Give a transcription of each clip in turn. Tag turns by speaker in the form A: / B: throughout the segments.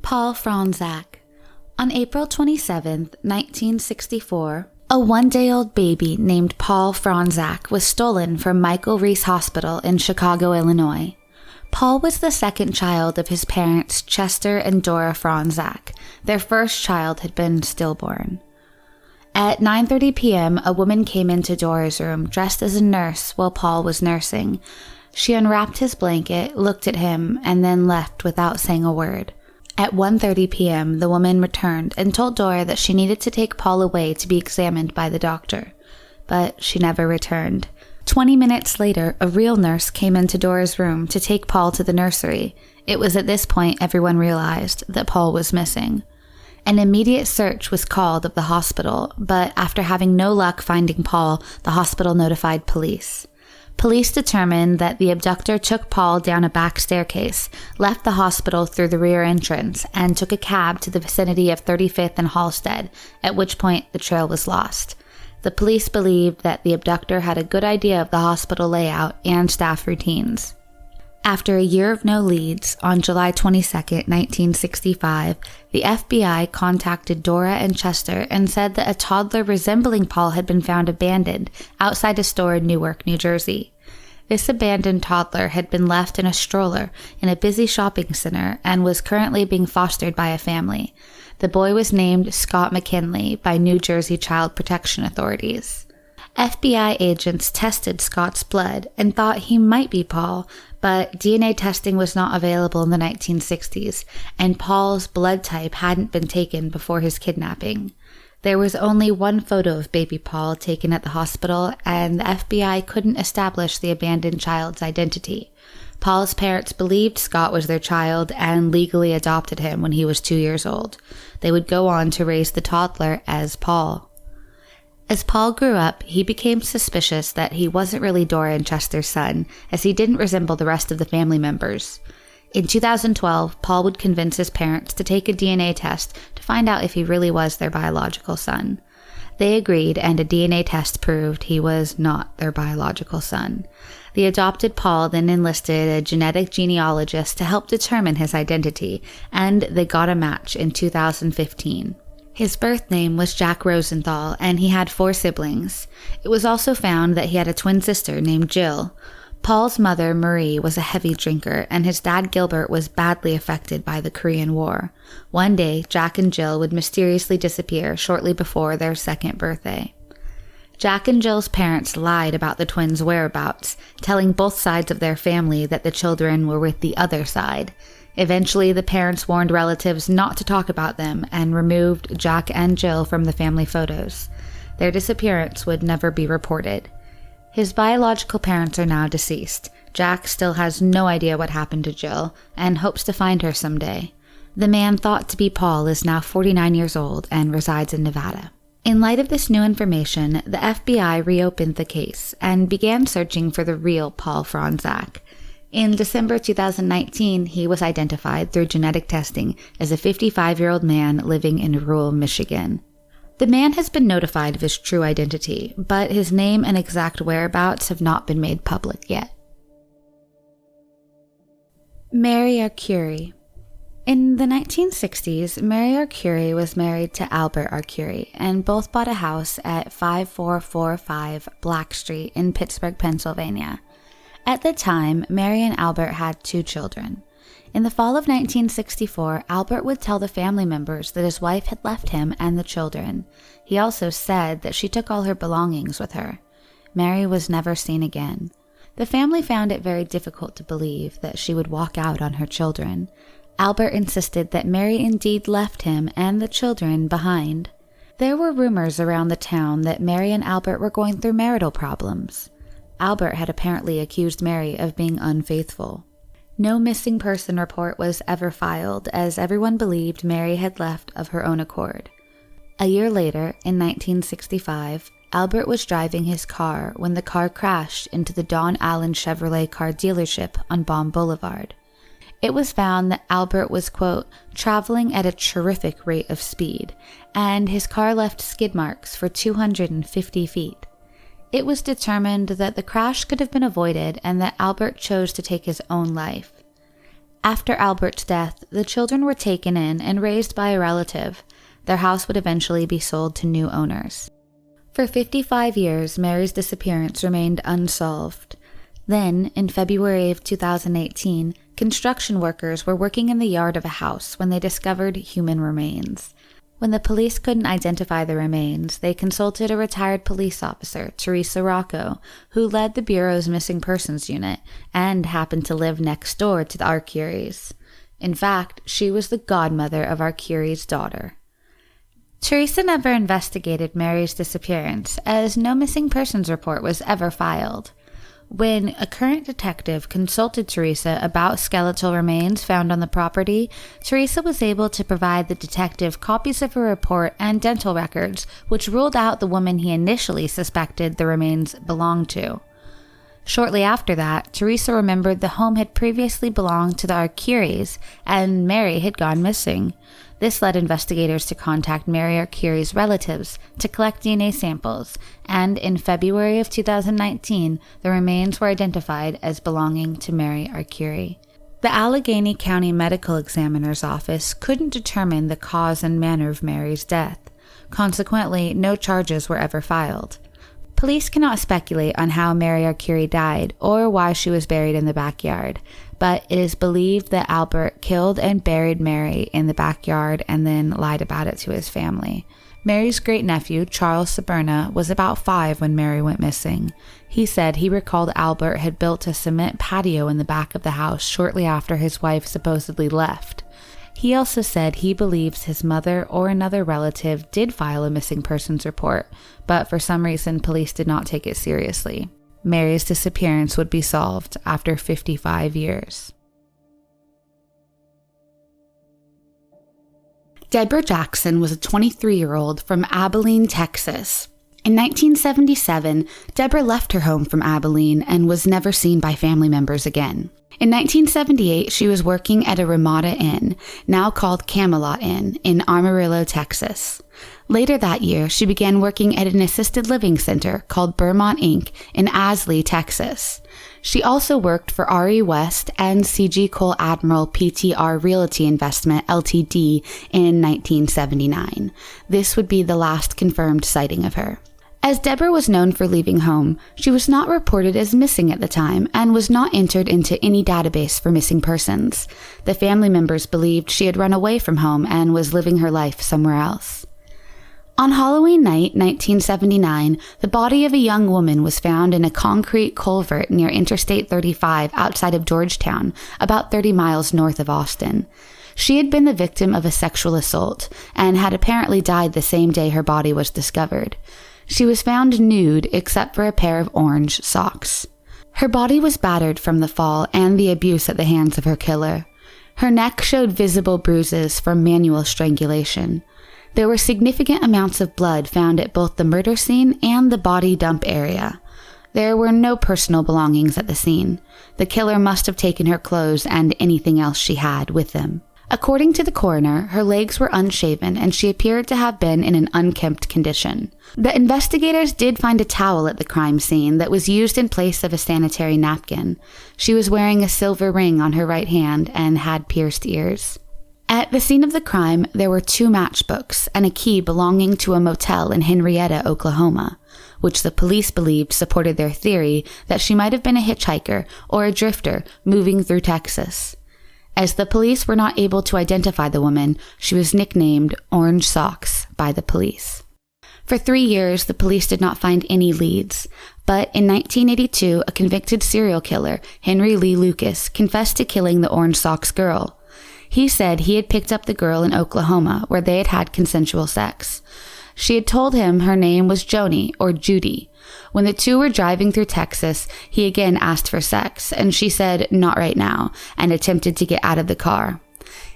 A: Paul Fronczak. On April 27, 1964, a one-day-old baby named Paul Fronczak was stolen from Michael Reese Hospital in Chicago, Illinois. Paul was the second child of his parents, Chester and Dora Fronczak. Their first child had been stillborn. At 9:30 p.m., a woman came into Dora's room dressed as a nurse while Paul was nursing. She unwrapped his blanket, looked at him, and then left without saying a word. At 1:30 p.m., the woman returned and told Dora that she needed to take Paul away to be examined by the doctor. But she never returned. 20 minutes later, a real nurse came into Dora's room to take Paul to the nursery. It was at this point everyone realized that Paul was missing. An immediate search was called of the hospital, but after having no luck finding Paul, the hospital notified police. Police determined that the abductor took Paul down a back staircase, left the hospital through the rear entrance, and took a cab to the vicinity of 35th and Halsted, at which point the trail was lost. The police believed that the abductor had a good idea of the hospital layout and staff routines. After a year of no leads, on July 22, 1965, the FBI contacted Dora and Chester and said that a toddler resembling Paul had been found abandoned outside a store in Newark, New Jersey. This abandoned toddler had been left in a stroller in a busy shopping center and was currently being fostered by a family. The boy was named Scott McKinley by New Jersey Child Protection authorities. FBI agents tested Scott's blood and thought he might be Paul, but DNA testing was not available in the 1960s, and Paul's blood type hadn't been taken before his kidnapping. There was only one photo of baby Paul taken at the hospital, and the FBI couldn't establish the abandoned child's identity. Paul's parents believed Scott was their child and legally adopted him when he was 2 years old. They would go on to raise the toddler as Paul. As Paul grew up, he became suspicious that he wasn't really Dora and Chester's son, as he didn't resemble the rest of the family members. In 2012, Paul would convince his parents to take a DNA test to find out if he really was their biological son. They agreed, and a DNA test proved he was not their biological son. The adopted Paul then enlisted a genetic genealogist to help determine his identity, and they got a match in 2015. His birth name was Jack Rosenthal, and he had 4 siblings. It was also found that he had a twin sister named Jill. Paul's mother, Marie, was a heavy drinker, and his dad, Gilbert, was badly affected by the Korean War. One day, Jack and Jill would mysteriously disappear shortly before their 2nd birthday. Jack and Jill's parents lied about the twins' whereabouts, telling both sides of their family that the children were with the other side. Eventually, the parents warned relatives not to talk about them and removed Jack and Jill from the family photos. Their disappearance would never be reported. His biological parents are now deceased. Jack still has no idea what happened to Jill and hopes to find her someday. The man thought to be Paul is now 49 years old and resides in Nevada. In light of this new information, the FBI reopened the case and began searching for the real Paul Fronczak. In December 2019, he was identified through genetic testing as a 55-year-old man living in rural Michigan. The man has been notified of his true identity, but his name and exact whereabouts have not been made public yet. Mary Arcuri. In the 1960s, Mary Arcuri was married to Albert Arcuri, and both bought a house at 5445 Black Street in Pittsburgh, Pennsylvania. At the time, Mary and Albert had 2 children. In the fall of 1964, Albert would tell the family members that his wife had left him and the children. He also said that she took all her belongings with her. Mary was never seen again. The family found it very difficult to believe that she would walk out on her children. Albert insisted that Mary indeed left him and the children behind. There were rumors around the town that Mary and Albert were going through marital problems. Albert had apparently accused Mary of being unfaithful. No missing person report was ever filed, as everyone believed Mary had left of her own accord. A year later, in 1965, Albert was driving his car when the car crashed into the Don Allen Chevrolet car dealership on Baum Boulevard. It was found that Albert was, quote, traveling at a terrific rate of speed, and his car left skid marks for 250 feet. It was determined that the crash could have been avoided and that Albert chose to take his own life. After Albert's death, the children were taken in and raised by a relative. Their house would eventually be sold to new owners. For 55 years, Mary's disappearance remained unsolved. Then, in February of 2018, construction workers were working in the yard of a house when they discovered human remains. When the police couldn't identify the remains, they consulted a retired police officer, Teresa Rocco, who led the Bureau's Missing Persons Unit and happened to live next door to the Arcuris. In fact, she was the godmother of Arcuri's daughter. Teresa never investigated Mary's disappearance, as no missing persons report was ever filed. When a current detective consulted Teresa about skeletal remains found on the property, Teresa was able to provide the detective copies of her report and dental records, which ruled out the woman he initially suspected the remains belonged to. Shortly after that, Teresa remembered the home had previously belonged to the Arcuris, and Mary had gone missing. This led investigators to contact Mary Arcuri's relatives to collect DNA samples, and in February of 2019, the remains were identified as belonging to Mary Arcuri. The Allegheny County Medical Examiner's Office couldn't determine the cause and manner of Mary's death. Consequently, no charges were ever filed. Police cannot speculate on how Mary Arcuri died or why she was buried in the backyard, but it is believed that Albert killed and buried Mary in the backyard and then lied about it to his family. Mary's great-nephew, Charles Saberna, was about 5 when Mary went missing. He said he recalled Albert had built a cement patio in the back of the house shortly after his wife supposedly left. He also said he believes his mother or another relative did file a missing persons report, but for some reason police did not take it seriously. Mary's disappearance would be solved after 55 years. Deborah Jackson was a 23-year-old from Abilene, Texas. In 1977, Deborah left her home from Abilene and was never seen by family members again. In 1978, she was working at a Ramada Inn, now called Camelot Inn, in Amarillo, Texas. Later that year, she began working at an assisted living center called Bermont Inc. in Asley, Texas. She also worked for RE West and CG Cole Admiral PTR Realty Investment Ltd. in 1979. This would be the last confirmed sighting of her. As Deborah was known for leaving home, she was not reported as missing at the time and was not entered into any database for missing persons. The family members believed she had run away from home and was living her life somewhere else. On Halloween night, 1979, the body of a young woman was found in a concrete culvert near Interstate 35 outside of Georgetown, about 30 miles north of Austin. She had been the victim of a sexual assault and had apparently died the same day her body was discovered. She was found nude except for a pair of orange socks. Her body was battered from the fall and the abuse at the hands of her killer. Her neck showed visible bruises from manual strangulation. There were significant amounts of blood found at both the murder scene and the body dump area. There were no personal belongings at the scene. The killer must have taken her clothes and anything else she had with them. According to the coroner, her legs were unshaven and she appeared to have been in an unkempt condition. The investigators did find a towel at the crime scene that was used in place of a sanitary napkin. She was wearing a silver ring on her right hand and had pierced ears. At the scene of the crime, there were 2 matchbooks and a key belonging to a motel in Henrietta, Oklahoma, which the police believed supported their theory that she might have been a hitchhiker or a drifter moving through Texas. As the police were not able to identify the woman, she was nicknamed Orange Socks by the police. For 3 years, the police did not find any leads, but in 1982, a convicted serial killer, Henry Lee Lucas, confessed to killing the Orange Socks girl. He said he had picked up the girl in Oklahoma, where they had had consensual sex. She had told him her name was Joni, or Judy. When the two were driving through Texas, he again asked for sex, and she said, "Not right now," and attempted to get out of the car.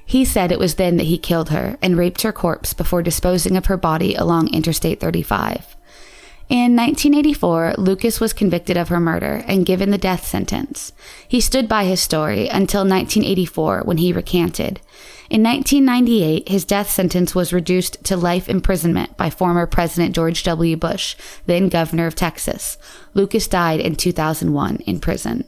A: He said it was then that he killed her and raped her corpse before disposing of her body along Interstate 35. In 1984, Lucas was convicted of her murder and given the death sentence. He stood by his story until 1984 when he recanted. In 1998, his death sentence was reduced to life imprisonment by former President George W. Bush, then governor of Texas. Lucas died in 2001 in prison.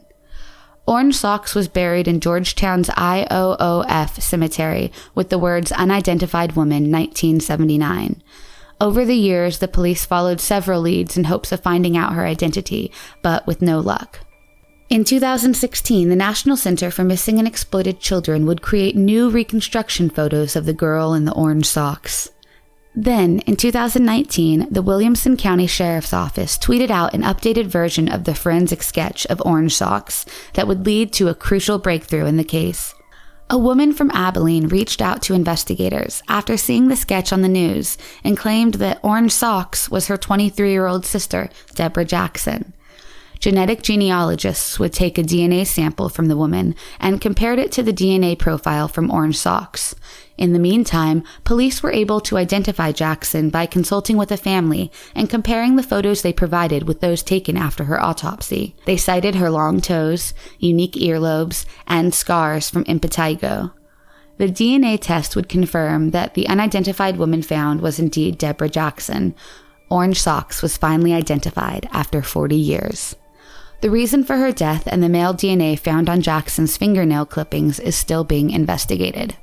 A: Orange Socks was buried in Georgetown's IOOF cemetery with the words "Unidentified Woman, 1979. Over the years, the police followed several leads in hopes of finding out her identity, but with no luck. In 2016, the National Center for Missing and Exploited Children would create new reconstruction photos of the girl in the orange socks. Then, in 2019, the Williamson County Sheriff's Office tweeted out an updated version of the forensic sketch of orange socks that would lead to a crucial breakthrough in the case. A woman from Abilene reached out to investigators after seeing the sketch on the news and claimed that orange socks was her 23-year-old sister, Deborah Jackson. Genetic genealogists would take a DNA sample from the woman and compared it to the DNA profile from orange socks. In the meantime, police were able to identify Jackson by consulting with a family and comparing the photos they provided with those taken after her autopsy. They cited her long toes, unique earlobes, and scars from impetigo. The DNA test would confirm that the unidentified woman found was indeed Deborah Jackson. Orange Socks was finally identified after 40 years. The reason for her death and the male DNA found on Jackson's fingernail clippings is still being investigated.